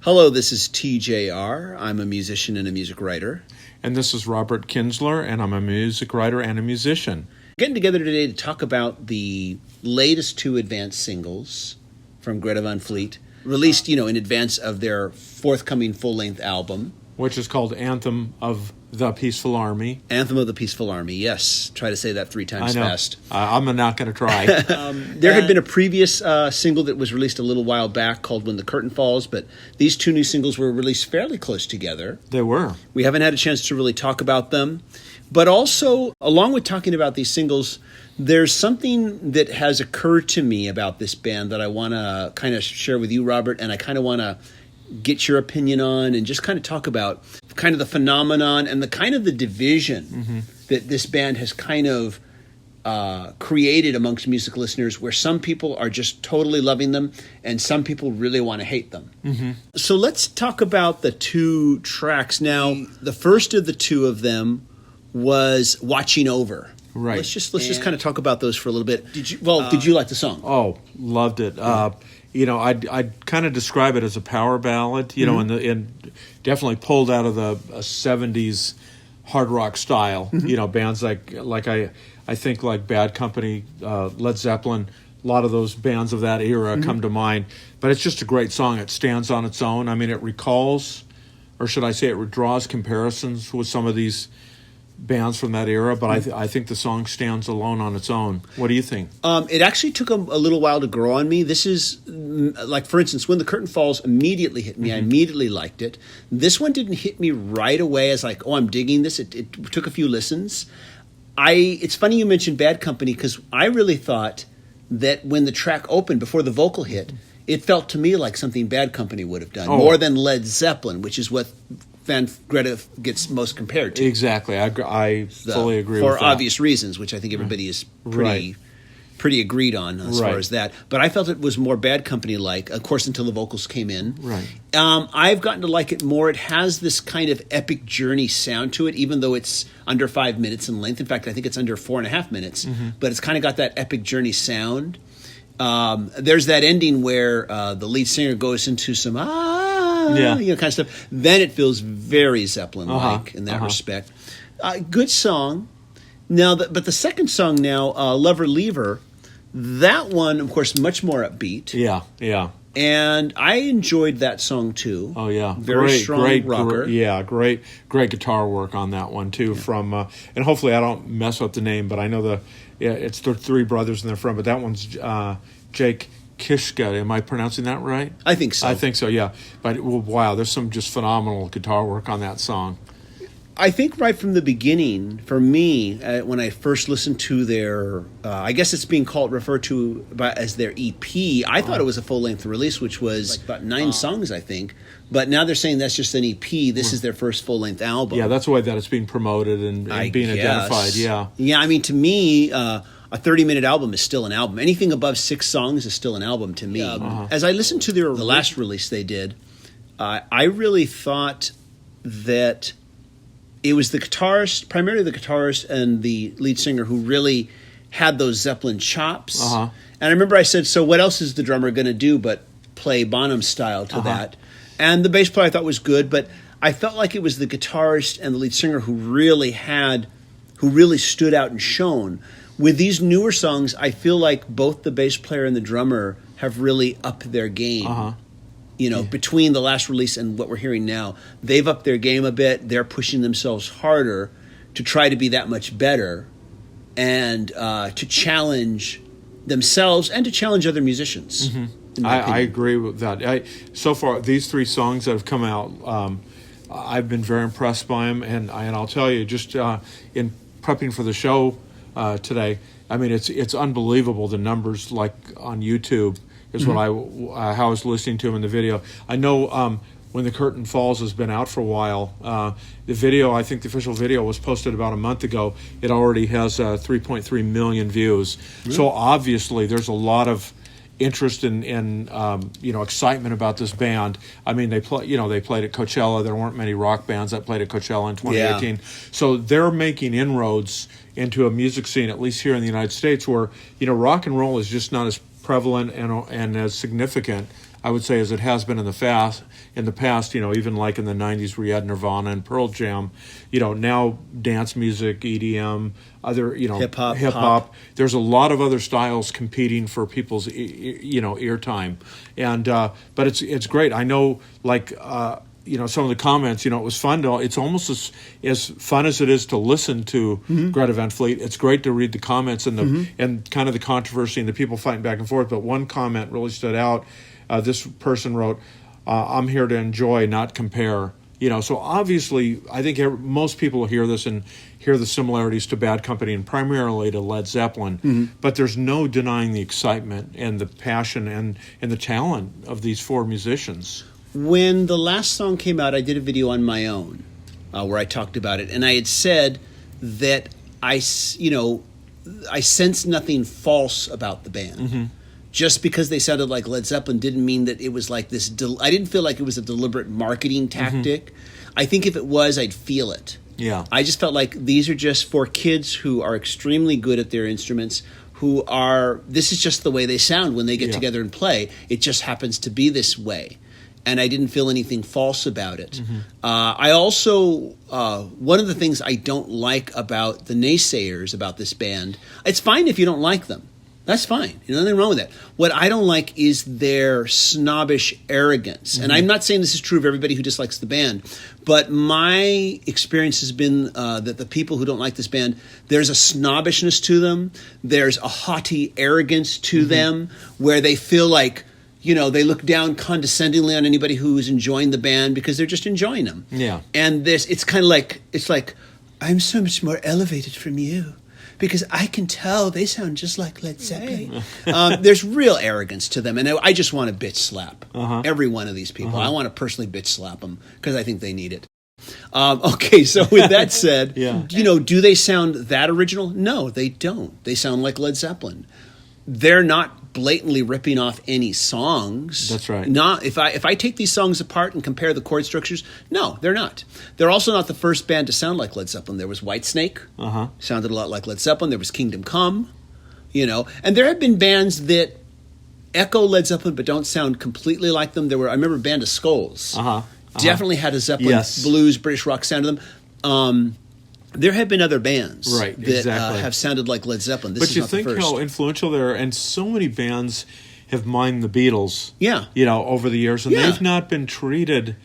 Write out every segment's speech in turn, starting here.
Hello, this is TJR. I'm a musician and a music writer. And this is Robert Kinsler, and I'm a music writer and a musician. Getting together today to talk about the latest two advance singles from Greta Van Fleet, released, in advance of their forthcoming full-length album. Which is called Anthem of the Peaceful Army. Anthem of the Peaceful Army, yes. Try to say that 3 times fast. I'm not going to try. There had been a previous single that was released a little while back called When the Curtain Falls, but these two new singles were released fairly close together. They were. We haven't had a chance to really talk about them. But also, along with talking about these singles, there's something that has occurred to me about this band that I want to kind of share with you, Robert, and I kind of want to get your opinion on and just kind of talk about kind of the phenomenon and the kind of the division that this band has kind of created amongst music listeners, where some people are just totally loving them and some people really want to hate them. So let's talk about the two tracks. Now, the first of the two of them was Watching Over. Right. Let's just kind of talk about those for a little bit. Did you like the song? Oh, loved it. I'd kind of describe it as a power ballad, and definitely pulled out of the 70s hard rock style. Bands like I think like Bad Company, Led Zeppelin, a lot of those bands of that era come to mind. But it's just a great song. It stands on its own. I mean, it recalls, or should I say it draws comparisons with some of these bands from that era, but I think the song stands alone on its own. What do you think? It actually took a little while to grow on me. This is, like, for instance, When the Curtain Falls immediately hit me. I immediately liked it. This one didn't hit me right away as like, oh, I'm digging this. It took a few listens. It's funny you mentioned Bad Company, because I really thought that when the track opened, before the vocal hit, it felt to me like something Bad Company would have done, more than Led Zeppelin, which is what Greta gets most compared to. Exactly. I fully agree with that. For obvious reasons, which I think everybody is pretty agreed on as far as that. But I felt it was more Bad Company-like, of course, until the vocals came in. Right. I've gotten to like it more. It has this kind of epic journey sound to it, even though it's under 5 minutes in length. In fact, I think it's under 4.5 minutes. But it's kind of got that epic journey sound. There's that ending where the lead singer goes into some kind of stuff. Then it feels very Zeppelin-like in that respect. Good song. Now, but the second song now, Lover Leaver, that one, of course, much more upbeat. Yeah. And I enjoyed that song too. Oh yeah, very strong rocker. Great guitar work on that one too. From and hopefully I don't mess up the name, but I know it's the three brothers in the front. But that one's Jake Kishka. Am I pronouncing that right? I think so. I think so. Yeah. But wow, there's some just phenomenal guitar work on that song. I think right from the beginning, for me, when I first listened to their, I guess it's being referred to as their EP, I thought it was a full-length release, which was about 9 songs, I think. But now they're saying that's just an EP. This is their first full-length album. Yeah, that's the way that it's being promoted and being identified, yeah. Yeah, I mean, to me, a 30-minute album is still an album. Anything above 6 songs is still an album to me. As I listened to the last release they did, I really thought that it was primarily the guitarist and the lead singer who really had those Zeppelin chops. And I remember I said, so what else is the drummer going to do but play Bonham style to that? And the bass player I thought was good, but I felt like it was the guitarist and the lead singer who really stood out and shone. With these newer songs, I feel like both the bass player and the drummer have really upped their game. Between the last release and what we're hearing now, they've upped their game a bit. They're pushing themselves harder to try to be that much better and to challenge themselves and to challenge other musicians. I agree with that. So far, these 3 songs that have come out, I've been very impressed by them. And I'll tell you, just in prepping for the show today, I mean, it's unbelievable, the numbers like on YouTube. Is what how I was listening to him in the video. I know When the Curtain Falls has been out for a while. The video, I think the official video was posted about a month ago. It already has 3.3 million views. Really? So obviously there's a lot of interest in excitement about this band. I mean, they played at Coachella. There weren't many rock bands that played at Coachella in 2018. So they're making inroads into a music scene, at least here in the United States, where rock and roll is just not as prevalent and as significant I would say, as it has been in the past. Even like in the '90s, where you had Nirvana and Pearl Jam. Now dance music, EDM, other hip hop. There's a lot of other styles competing for people's ear time, and but it's great. I know, like. Some of the comments, it was fun it's almost as fun as it is to listen to Greta Van Fleet. It's great to read the comments and and kind of the controversy and the people fighting back and forth. But one comment really stood out. This person wrote, I'm here to enjoy, not compare. So obviously, I think most people will hear this and hear the similarities to Bad Company and primarily to Led Zeppelin. But there's no denying the excitement and the passion and the talent of these four musicians. When the last song came out, I did a video on my own where I talked about it, and I had said that I sensed nothing false about the band. Just because they sounded like Led Zeppelin didn't mean that it was like this. I didn't feel like it was a deliberate marketing tactic. I think if it was, I'd feel it. Yeah. I just felt like these are just for kids who are extremely good at their instruments. This is just the way they sound when they get together and play. It just happens to be this way. And I didn't feel anything false about it. I also, one of the things I don't like about the naysayers about this band, it's fine if you don't like them. That's fine. There's nothing wrong with that. What I don't like is their snobbish arrogance. And I'm not saying this is true of everybody who dislikes the band, but my experience has been that the people who don't like this band, there's a snobbishness to them. There's a haughty arrogance to them where they feel like, they look down condescendingly on anybody who's enjoying the band because they're just enjoying them. Yeah. And it's kind of like, I'm so much more elevated from you because I can tell they sound just like Led Zeppelin. There's real arrogance to them. And I just want to bitch slap every one of these people. I want to personally bitch slap them because I think they need it. Okay, so with that said, do they sound that original? No, they don't. They sound like Led Zeppelin. They're not blatantly ripping off any songs. That's right. If I take these songs apart and compare the chord structures, no, they're not. They're also not the first band to sound like Led Zeppelin. There was Whitesnake, sounded a lot like Led Zeppelin. There was Kingdom Come, and there have been bands that echo Led Zeppelin but don't sound completely like them. I remember Band of Skulls. Definitely had a Zeppelin blues British rock sound to them. There have been other bands that have sounded like Led Zeppelin. This is not the first. But you think how influential they are, and so many bands have mined the Beatles. Yeah, over the years, and they've not been treated.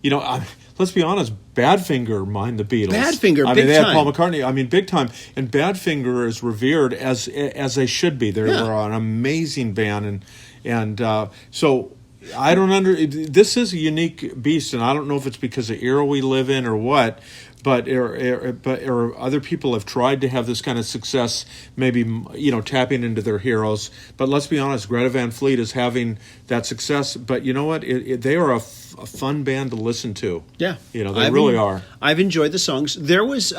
Let's be honest. Badfinger mined the Beatles. Badfinger, they had Paul McCartney. Big time. And Badfinger is revered as they should be. They were an amazing band, and so. I don't this is a unique beast, and I don't know if it's because of the era we live in or what, but other people have tried to have this kind of success, maybe tapping into their heroes. But let's be honest, Greta Van Fleet is having that success. But you know what? They are a fun band to listen to. Yeah, they really are. I've enjoyed the songs. There was,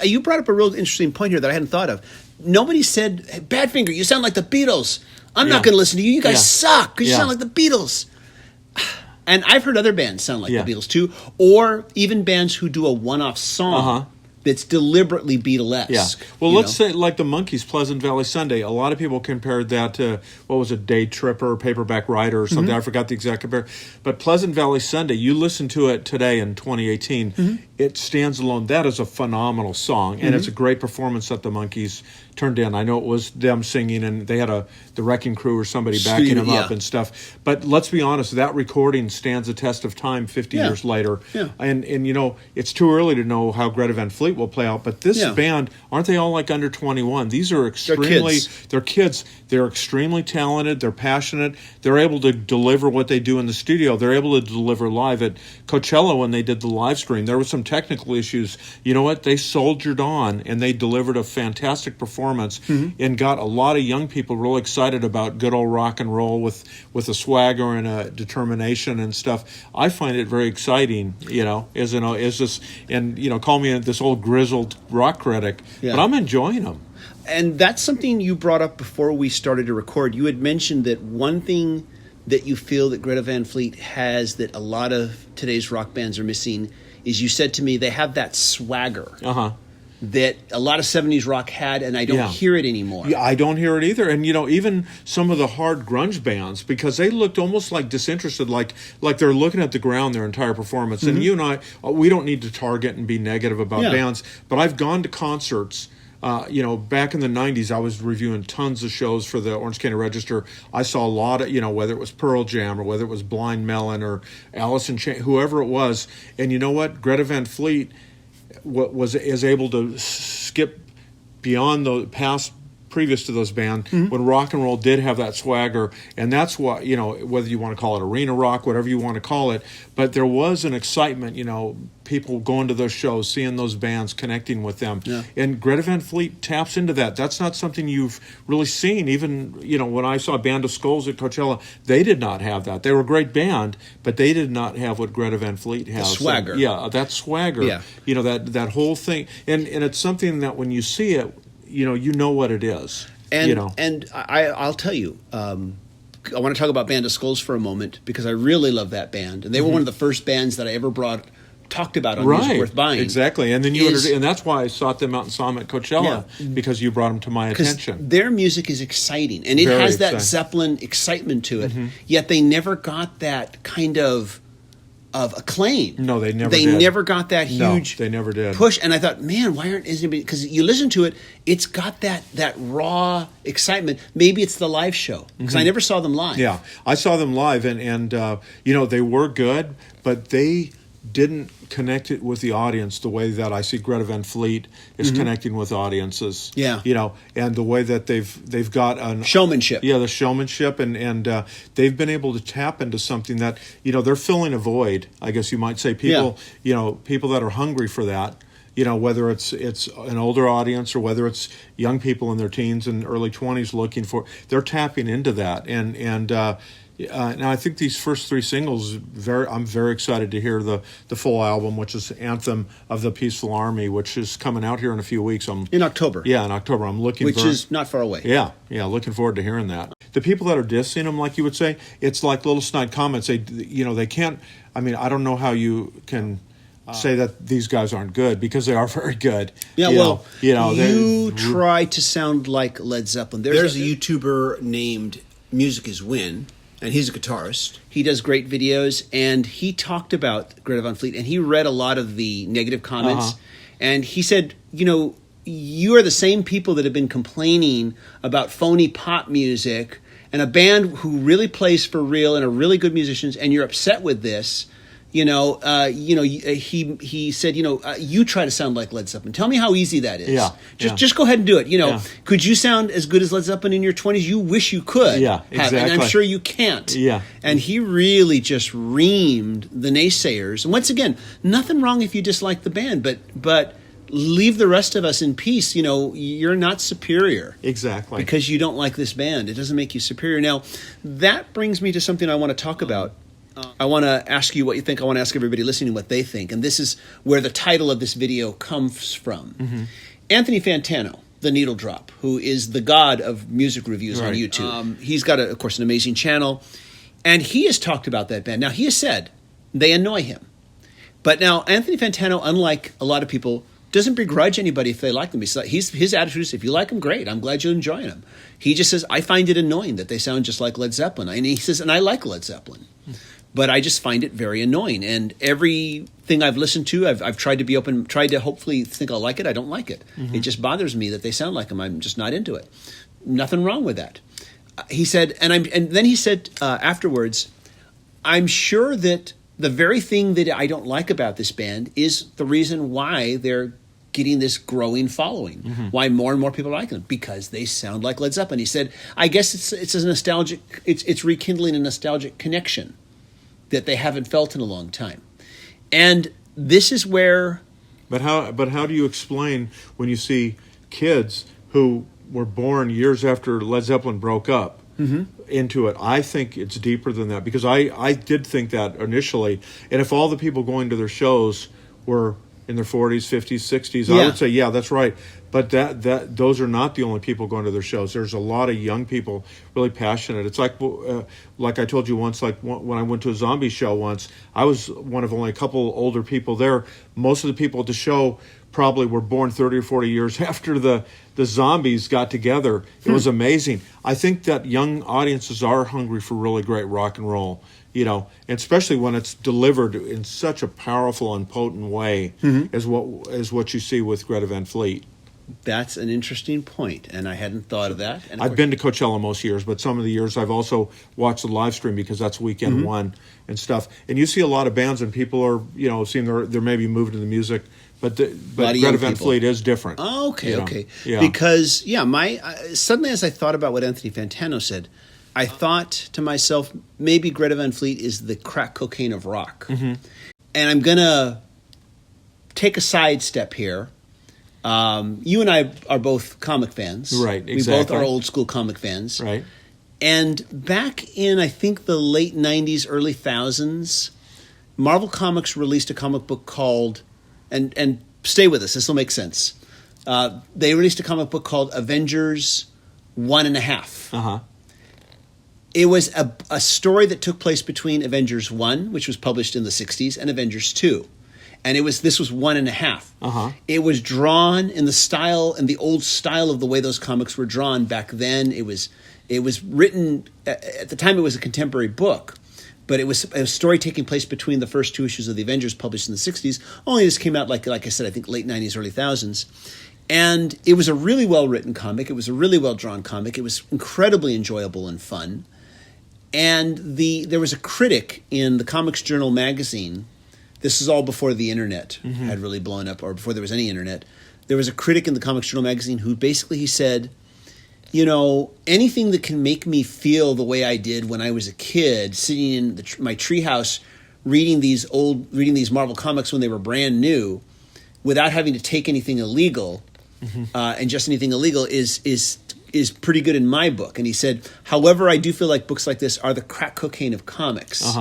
you brought up a real interesting point here that I hadn't thought of. Nobody said, hey, Badfinger, you sound like the Beatles. I'm not going to listen to you. You guys suck because you sound like the Beatles. And I've heard other bands sound like the Beatles too, or even bands who do a one-off song that's deliberately Beatlesque. Yeah. Well, let's say like the Monkees' Pleasant Valley Sunday. A lot of people compared that to, what was it, Day Tripper, Paperback Writer or something. I forgot the exact compare. But Pleasant Valley Sunday, you listen to it today in 2018, it stands alone. That is a phenomenal song, and it's a great performance that the Monkees turned in. I know it was them singing, and they had the Wrecking Crew or somebody backing them up and stuff. But let's be honest, that recording stands the test of time 50 years later. Yeah. And it's too early to know how Greta Van Fleet will play out. But this band, aren't they all like under 21? These are extremely... They're kids. They're extremely talented. They're passionate. They're able to deliver what they do in the studio. They're able to deliver live. At Coachella, when they did the live stream, there were some technical issues. You know what? They soldiered on, and they delivered a fantastic performance and got a lot of young people really excited about good old rock and roll with a swagger and a determination and stuff. I find it very exciting, call me this old grizzled rock critic, but I'm enjoying them. And that's something you brought up before we started to record. You had mentioned that one thing that you feel that Greta Van Fleet has that a lot of today's rock bands are missing is, you said to me, they have that swagger. that a lot of 70s rock had, and I don't hear it anymore. Yeah, I don't hear it either. And, even some of the hard grunge bands, because they looked almost like disinterested, like they're looking at the ground their entire performance. And you and I, we don't need to target and be negative about bands, but I've gone to concerts. Back in the 90s, I was reviewing tons of shows for the Orange County Register. I saw a lot of, whether it was Pearl Jam or whether it was Blind Melon or Alice in Chains, whoever it was. And you know what? Greta Van Fleet is able to skip beyond the past previous to those bands when rock and roll did have that swagger, and that's what, whether you want to call it arena rock, whatever you want to call it, but there was an excitement, people going to those shows, seeing those bands, connecting with them, and Greta Van Fleet taps into that. That's not something you've really seen. Even when I saw Band of Skulls at Coachella, they did not have that. They were a great band, but they did not have what Greta Van Fleet has. The swagger. And, that swagger. Yeah. That whole thing, and it's something that when you see it, you know what it is. And I'll tell you, I want to talk about Band of Skulls for a moment because I really love that band, and they were one of the first bands that I ever talked about on Music Worth Buying. Exactly, and then and that's why I sought them out and saw them at Coachella because you brought them to my attention. Their music is exciting, and it has that Zeppelin excitement to it. Yet they never got that kind of acclaim. No, they never. They did. never got that huge. No, they never did. Push, and I thought, man, why aren't anybody? Because you listen to it, it's got that raw excitement. Maybe it's the live show because I never saw them live. Yeah, I saw them live, and they were good, but they didn't connect it with the audience the way that I see Greta Van Fleet is connecting with audiences. Yeah, and the way that they've got an showmanship. Yeah, the showmanship, and they've been able to tap into something that they're filling a void. I guess you might say people people that are hungry for that. Whether it's an older audience or whether it's young people in their teens and early 20s looking for, they're tapping into that, and now I think these first three singles, I'm very excited to hear the full album, which is Anthem of the Peaceful Army, which is coming out here in a few weeks. In October. Yeah, in October. I'm looking which is not far away. Yeah, looking forward to hearing that. The people that are dissing them, like you would say, it's like little snide comments. They can't. I mean, I don't know how you can say that these guys aren't good because they are very good. Yeah, you try to sound like Led Zeppelin. There's a YouTuber named Music Is Win. And he's a guitarist. He does great videos, and he talked about Greta Van Fleet, and he read a lot of the negative comments, and he said, you are the same people that have been complaining about phony pop music and a band who really plays for real and are really good musicians, and you're upset with this. He said, you try to sound like Led Zeppelin. Tell me how easy that is. Just go ahead and do it. Could you sound as good as Led Zeppelin in your 20s? You wish you could. Yeah, exactly. And I'm sure you can't. Yeah. And he really just reamed the naysayers. And once again, nothing wrong if you dislike the band, but leave the rest of us in peace. You're not superior. Exactly. Because you don't like this band. It doesn't make you superior. Now, that brings me to something I want to talk about. I want to ask you what you think. I want to ask everybody listening what they think. And this is where the title of this video comes from. Anthony Fantana, the Needle Drop, who is the god of music reviews on YouTube. He's got, of course, an amazing channel. And he has talked about that band. Now, he has said they annoy him. But now, Anthony Fantana, unlike a lot of people, doesn't begrudge anybody if they like them. His attitude is, if you like them, great. I'm glad you're enjoying them. He just says, I find it annoying that they sound just like Led Zeppelin. And he says, and I like Led Zeppelin. But I just find it very annoying. And everything I've listened to, I've tried to be open, tried to hopefully think I'll like it. I don't like it. It just bothers me that they sound like them. I'm just not into it. Nothing wrong with that. He said, and then he said afterwards, I'm sure that the very thing that I don't like about this band is the reason why they're getting this growing following, why more and more people like them, because they sound like Led Zeppelin. He said, I guess it's a nostalgic, it's rekindling a nostalgic connection that they haven't felt in a long time. And this is where... But how do you explain when you see kids who were born years after Led Zeppelin broke up into it? I think it's deeper than that, because I did think that initially. And if all the people going to their shows were in their 40s, 50s, 60s, I would say, yeah, that's right. But those are not the only people going to their shows. There's a lot of young people really passionate. It's like I told you once, like when I went to a zombie show once, I was one of only a couple older people there. Most of the people at the show probably were born 30 or 40 years after the zombies got together. It was amazing. I think that young audiences are hungry for really great rock and roll, and especially when it's delivered in such a powerful and potent way as what you see with Greta Van Fleet. That's an interesting point, and I hadn't thought of that. And I've been to Coachella most years, but some of the years I've also watched the live stream because that's weekend one and stuff. And you see a lot of bands, and people are, seeing they're maybe moving to the music, but Greta Van Fleet is different. Oh, okay. Yeah. Because suddenly as I thought about what Anthony Fantano said, I thought to myself, maybe Greta Van Fleet is the crack cocaine of rock, and I'm gonna take a sidestep here. You and I are both comic fans. Right, exactly. We both are old school comic fans. Right. And back in, I think, the late 90s, early 2000s, Marvel Comics released a comic book called, and stay with us, this will make sense. They released a comic book called Avengers 1.5. Uh-huh. It was a story that took place between Avengers 1, which was published in the 60s, and Avengers 2. And this was 1.5. Uh-huh. It was drawn in the old style of the way those comics were drawn back then. It was written at the time. It was a contemporary book, but it was a story taking place between the first two issues of the Avengers published in the 60s. Only this came out like I said, I think late 90s, early 2000s. And it was a really well written comic. It was a really well drawn comic. It was incredibly enjoyable and fun. And there was a critic in the Comics Journal magazine. This is all before the internet had really blown up, or before there was any internet. There was a critic in the Comics Journal magazine who basically said, anything that can make me feel the way I did when I was a kid, sitting in my treehouse, reading these Marvel comics when they were brand new, without having to take anything illegal, and just anything illegal is pretty good in my book. And he said, however, I do feel like books like this are the crack cocaine of comics.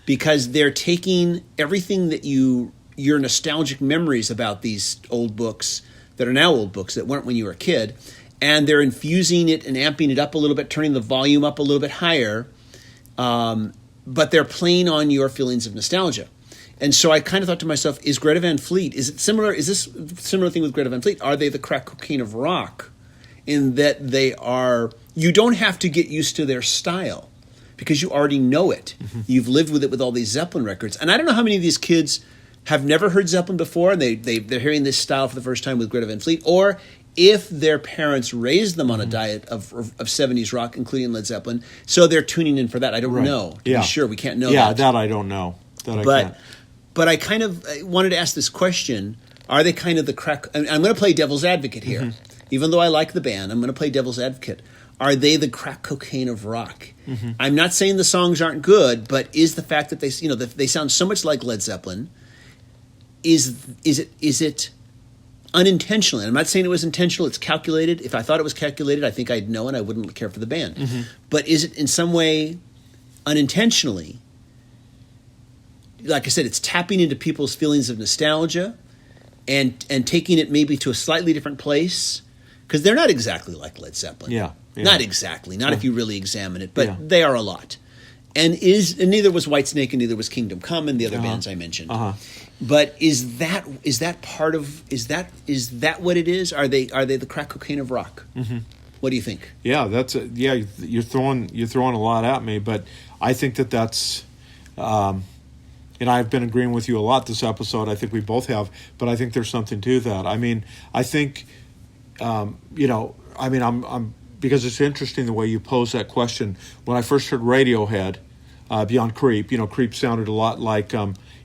Because they're taking everything that your nostalgic memories about these old books that are now old books that weren't when you were a kid, and they're infusing it and amping it up a little bit, turning the volume up a little bit higher, but they're playing on your feelings of nostalgia. And so I kind of thought to myself, is Greta Van Fleet, is this a similar thing with Greta Van Fleet? Are they the crack cocaine of rock in that you don't have to get used to their style, because you already know it. You've lived with it with all these Zeppelin records. And I don't know how many of these kids have never heard Zeppelin before, and they're hearing this style for the first time with Greta Van Fleet, or if their parents raised them on a diet of 70s rock, including Led Zeppelin, so they're tuning in for that. I don't know. To be sure, we can't know that. Yeah, that I don't know. I can't. But I kind of wanted to ask this question. Are they kind of the crack... I'm going to play devil's advocate here. Even though I like the band, I'm going to play devil's advocate. Are they the crack cocaine of rock? I'm not saying the songs aren't good, but is the fact that they sound so much like Led Zeppelin, is it unintentional? And I'm not saying it was intentional. It's calculated. If I thought it was calculated, I think I'd know and I wouldn't care for the band. But is it in some way unintentionally? Like I said, it's tapping into people's feelings of nostalgia and taking it maybe to a slightly different place, because they're not exactly like Led Zeppelin. Yeah. Not exactly. Not if you really examine it, but they are a lot. And neither was Whitesnake, and neither was Kingdom Come, and the other bands I mentioned. But is that part of is that what it is? Are they the crack cocaine of rock? What do you think? Yeah, you're throwing a lot at me, but I think that's. And I've been agreeing with you a lot this episode. I think we both have, but I think there's something to that. I mean, I think, I'm because it's interesting the way you pose that question. When I first heard Radiohead, Beyond Creep, Creep sounded a lot like,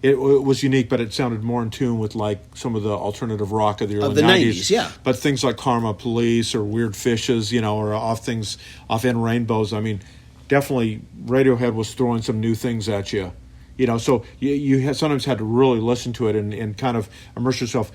it was unique, but it sounded more in tune with like some of the alternative rock of the early 90s. Yeah. But things like Karma Police or Weird Fishes, or off End Rainbows. I mean, definitely Radiohead was throwing some new things at you. So you sometimes had to really listen to it and kind of immerse yourself.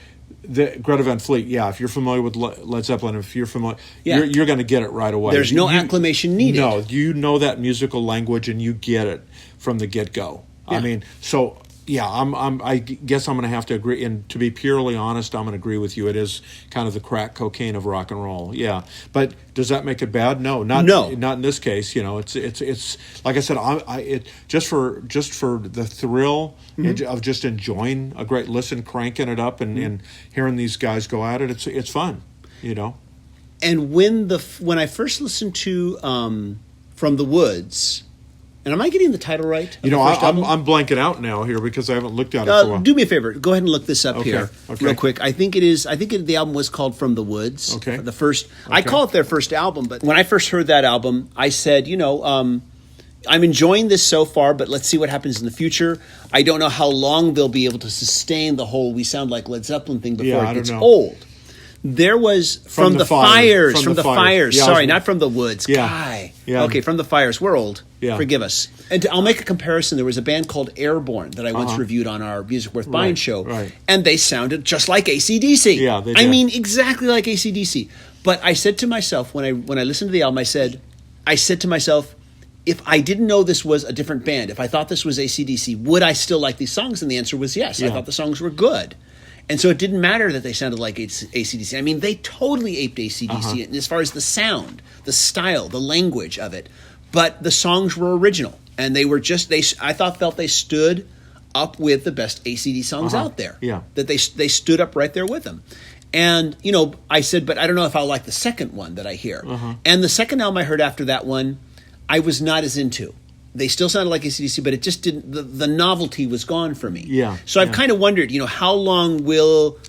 Greta Van Fleet, if you're familiar with Led Zeppelin, if you're familiar, you're going to get it right away. There's no acclamation needed. No, you know that musical language and you get it from the get-go. Yeah. I mean, so Yeah, I guess I'm going to have to agree. And to be purely honest, I'm going to agree with you. It is kind of the crack cocaine of rock and roll. Yeah, but does that make it bad? No, not in this case. It's like I said. It just for the thrill of just enjoying a great listen, cranking it up, and hearing these guys go at it. It's fun. And when I first listened to From the Woods. And am I getting the title right? I'm blanking out now here because I haven't looked at it for a while. Do me a favor. Go ahead and look this up here real quick. I think the album was called From the Woods. Okay. The first. Okay. I call it their first album, but when I first heard that album, I said, I'm enjoying this so far, but let's see what happens in the future. I don't know how long they'll be able to sustain the whole "we sound like Led Zeppelin" thing before it gets old. There was From the Fires. From the Fires. Yeah, Sorry, not From the Woods. Yeah. Yeah. Okay, From the Fires. We're old. Yeah. Forgive us. And I'll make a comparison. There was a band called Airborne that I once reviewed on our Music Worth Buying show. Right. And they sounded just like AC/DC. Yeah, they did. I mean, exactly like AC/DC. But I said to myself, when I listened to the album, I said to myself, if I didn't know this was a different band, if I thought this was AC/DC, would I still like these songs? And the answer was yes. Yeah. I thought the songs were good. And so it didn't matter that they sounded like AC/DC. I mean, they totally aped AC/DC as far as the sound, the style, the language of it. But the songs were original. And they were I felt they stood up with the best AC/DC songs out there. Yeah. That they stood up right there with them. And, I said, but I don't know if I'll like the second one that I hear. And the second album I heard after that one, I was not as into. They still sounded like AC/DC, but it just didn't. The novelty was gone for me. Yeah. So I've kind of wondered, how long will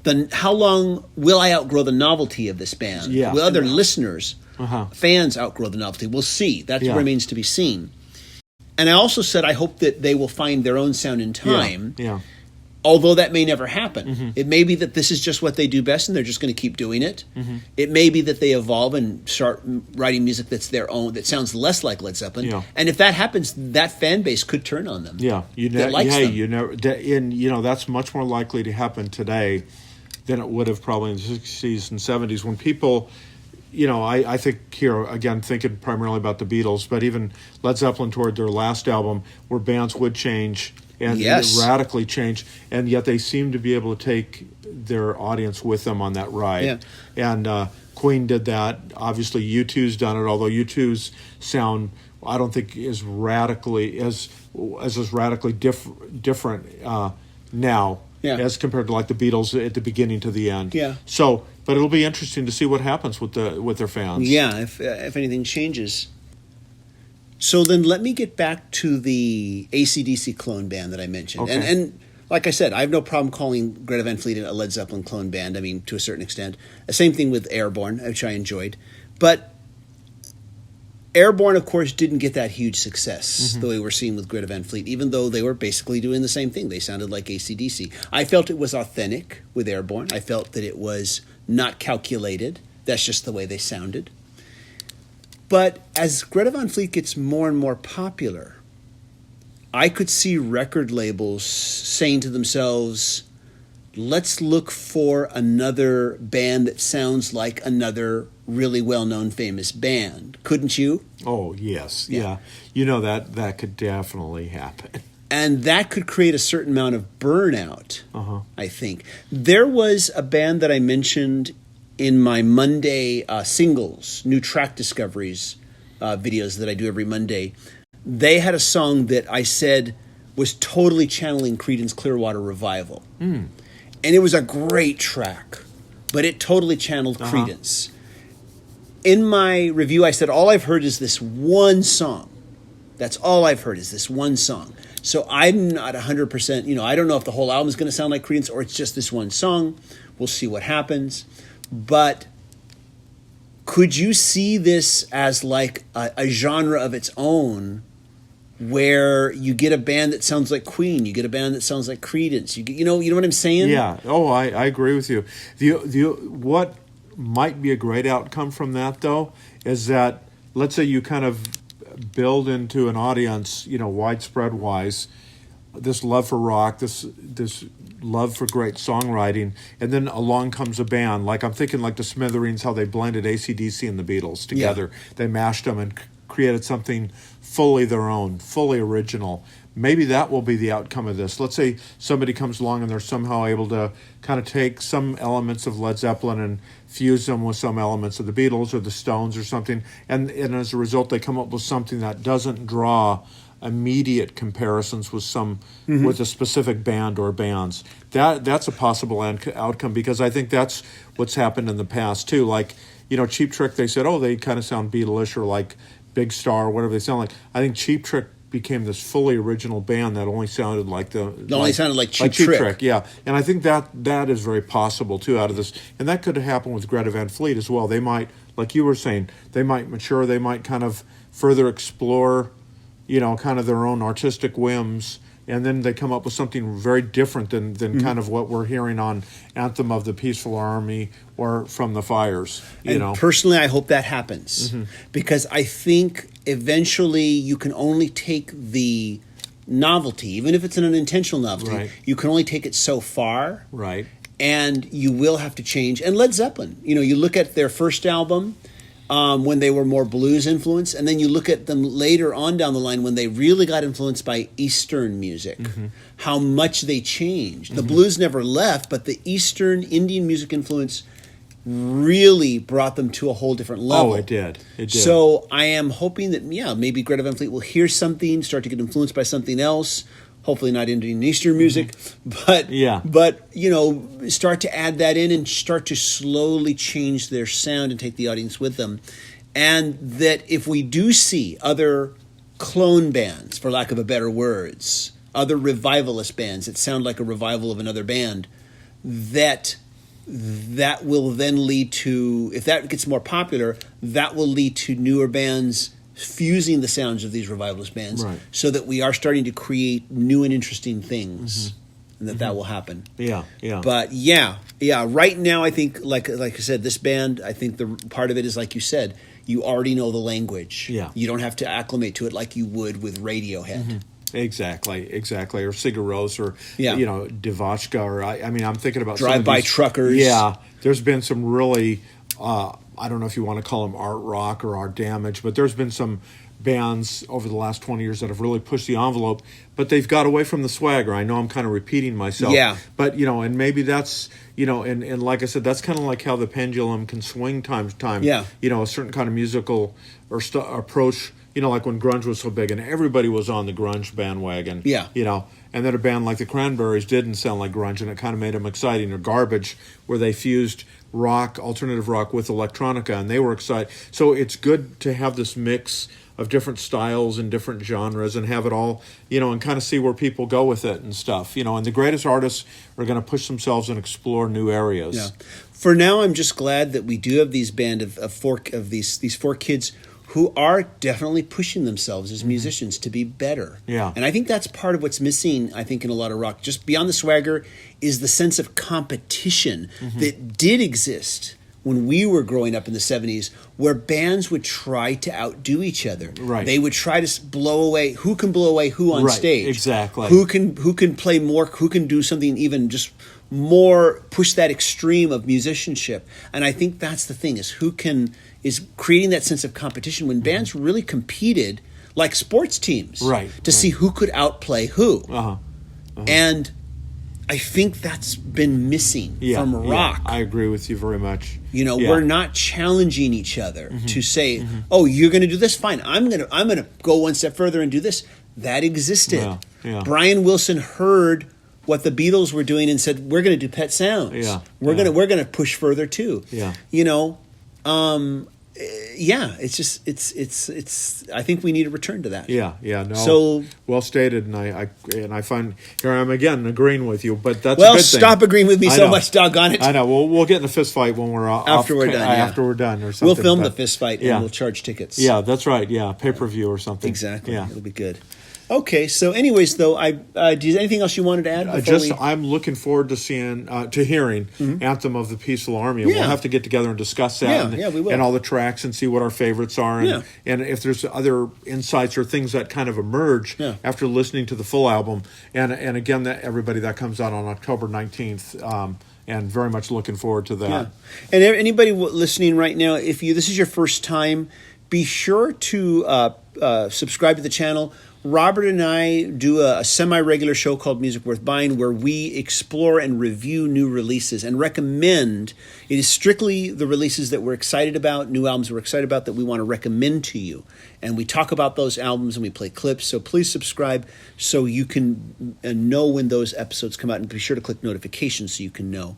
I outgrow the novelty of this band? Yeah. Will other listeners, fans, outgrow the novelty? We'll see. That remains to be seen. And I also said I hope that they will find their own sound in time. Yeah. Although that may never happen. It may be that this is just what they do best and they're just going to keep doing it. It may be that they evolve and start writing music that's their own, that sounds less like Led Zeppelin. Yeah. And if that happens, that fan base could turn on them. Yeah. That's much more likely to happen today than it would have probably in the 60s and 70s when people, I think here, again, thinking primarily about the Beatles, but even Led Zeppelin toward their last album where bands would change and radically change, and yet they seem to be able to take their audience with them on that ride. Yeah. And Queen did that. Obviously, U2's done it, although U2's sound, I don't think, is radically radically different now as compared to like the Beatles at the beginning to the end. Yeah. So, but it'll be interesting to see what happens with their fans. Yeah, if anything changes. So then let me get back to the AC/DC clone band that I mentioned. Okay. And like I said, I have no problem calling Greta Van Fleet a Led Zeppelin clone band, I mean, to a certain extent. The same thing with Airborne, which I enjoyed. But Airborne, of course, didn't get that huge success the way we're seeing with Greta Van Fleet, even though they were basically doing the same thing. They sounded like AC/DC. I felt it was authentic with Airborne. I felt that it was not calculated. That's just the way they sounded. But as Greta Van Fleet gets more and more popular, I could see record labels saying to themselves, let's look for another band that sounds like another really well-known famous band. Couldn't you? Oh, yes. Yeah. That could definitely happen. And that could create a certain amount of burnout, I think. There was a band that I mentioned in my Monday singles, new track discoveries videos that I do every Monday. They had a song that I said was totally channeling Creedence Clearwater Revival. And it was a great track, but it totally channeled Creedence. In my review, I said, all I've heard is this one song. That's all I've heard is this one song. So I'm not 100%, I don't know if the whole album is going to sound like Creedence or it's just this one song. We'll see what happens. But could you see this as like a genre of its own where you get a band that sounds like Queen, you get a band that sounds like Creedence, you know what I'm saying? Yeah. Oh, I agree with you. What might be a great outcome from that, though, is that let's say you kind of build into an audience, widespread-wise, this love for rock, this love for great songwriting, and then along comes a band. Like I'm thinking like the Smithereens, how they blended AC/DC and the Beatles together. Yeah. They mashed them and created something fully their own, fully original. Maybe that will be the outcome of this. Let's say somebody comes along and they're somehow able to kind of take some elements of Led Zeppelin and fuse them with some elements of the Beatles or the Stones or something, and as a result they come up with something that doesn't draw immediate comparisons with with a specific band or bands. That's a possible outcome, because I think that's what's happened in the past too. Like, Cheap Trick, they said, oh, they kind of sound Beatles or like Big Star or whatever they sound like. I think Cheap Trick became this fully original band that only sounded like Cheap Trick. Yeah, and I think that is very possible too out of this, and that could happen with Greta Van Fleet as well. They might, like you were saying, they might mature, they might kind of further explore, kind of their own artistic whims, and then they come up with something very different than kind of what we're hearing on Anthem of the Peaceful Army or From the Fires. Personally, I hope that happens, because I think eventually you can only take the novelty, even if it's an unintentional novelty, right. You can only take it so far. Right. And you will have to change. And Led Zeppelin, you look at their first album, when they were more blues influenced, and then you look at them later on down the line when they really got influenced by Eastern music, how much they changed. The blues never left, but the Eastern Indian music influence really brought them to a whole different level. Oh, it did. So I am hoping that, maybe Greta Van Fleet will hear something, start to get influenced by something else. Hopefully not Indian Eastern music, but start to add that in and start to slowly change their sound and take the audience with them. And that if we do see other clone bands, for lack of a better words, other revivalist bands that sound like a revival of another band, that will then lead to, if that gets more popular, that will lead to newer bands fusing the sounds of these revivalist bands, right. So that we are starting to create new and interesting things, and that will happen. Yeah. But right now I think, like I said, this band, I think the part of it is, like you said, you already know the language. Yeah. You don't have to acclimate to it like you would with Radiohead. Exactly. Or Sigur Rós or Devotchka, or I'm thinking about Drive-By Truckers. Yeah, there's been some really. I don't know if you want to call them art rock or art damage, but there's been some bands over the last 20 years that have really pushed the envelope, but they've got away from the swagger. I know I'm kind of repeating myself. Yeah. But, and maybe that's, and like I said, that's kind of like how the pendulum can swing time to time. Yeah. A certain kind of musical or approach, like when grunge was so big and everybody was on the grunge bandwagon. Yeah. And then a band like the Cranberries didn't sound like grunge, and it kind of made them exciting, or Garbage, where they fused rock, alternative rock, with electronica, and they were excited. So it's good to have this mix of different styles and different genres and have it all, and kind of see where people go with it and stuff, and the greatest artists are going to push themselves and explore new areas. Yeah. For now, I'm just glad that we do have these band of these four kids who are definitely pushing themselves as musicians to be better. Yeah. And I think that's part of what's missing, I think, in a lot of rock. Just beyond the swagger is the sense of competition that did exist when we were growing up in the 70s, where bands would try to outdo each other. Right. They would try to blow away who on stage. Exactly. Who can play more, who can do something even just more, push that extreme of musicianship. And I think that's the thing, is creating that sense of competition when bands really competed like sports teams, to see who could outplay who. And I think that's been missing from rock. I agree with you very much. We're not challenging each other to say, "Oh, you're going to do this? Fine. I'm going to go one step further and do this." That existed. Yeah. Brian Wilson heard what the Beatles were doing and said, "We're going to do Pet Sounds. We're going to push further too." It's I think we need to return to that. No. So well stated, and I find here I am again agreeing with you, but that's a well. good thing. Stop agreeing with me so much, doggone it. I know. We'll get in a fist fight when we're after we're done. After we're done, or something. We'll film the fist fight and we'll charge tickets. Yeah, that's right. Yeah, pay-per-view or something. Exactly. Yeah, it'll be good. Okay, so anyways, though, do you have anything else you wanted to add? I'm looking forward to hearing Anthem of the Peaceful Army. And we'll have to get together and discuss that we will. And all the tracks and see what our favorites are. And if there's other insights or things that kind of emerge after listening to the full album. And again, that comes out on October 19th. And very much looking forward to that. Yeah. And anybody listening right now, if this is your first time Be sure to subscribe to the channel. Robert and I do a semi-regular show called Music Worth Buying, where we explore and review new releases and recommend. It is strictly the releases that we're excited about, new albums we're excited about, that we want to recommend to you. And we talk about those albums and we play clips. So please subscribe so you can know when those episodes come out, and be sure to click notifications so you can know.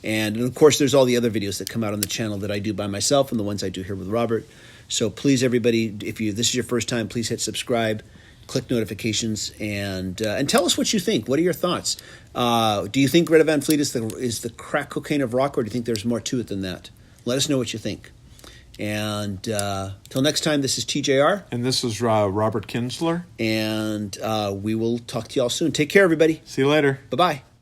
And of course, there's all the other videos that come out on the channel that I do by myself and the ones I do here with Robert. So please, everybody, if this is your first time, please hit subscribe. Click notifications, and tell us what you think. What are your thoughts? Do you think Greta Van Fleet is the crack cocaine of rock, or do you think there's more to it than that? Let us know what you think. And till next time, this is TJR. And this is Robert Kinsler. And we will talk to you all soon. Take care, everybody. See you later. Bye-bye.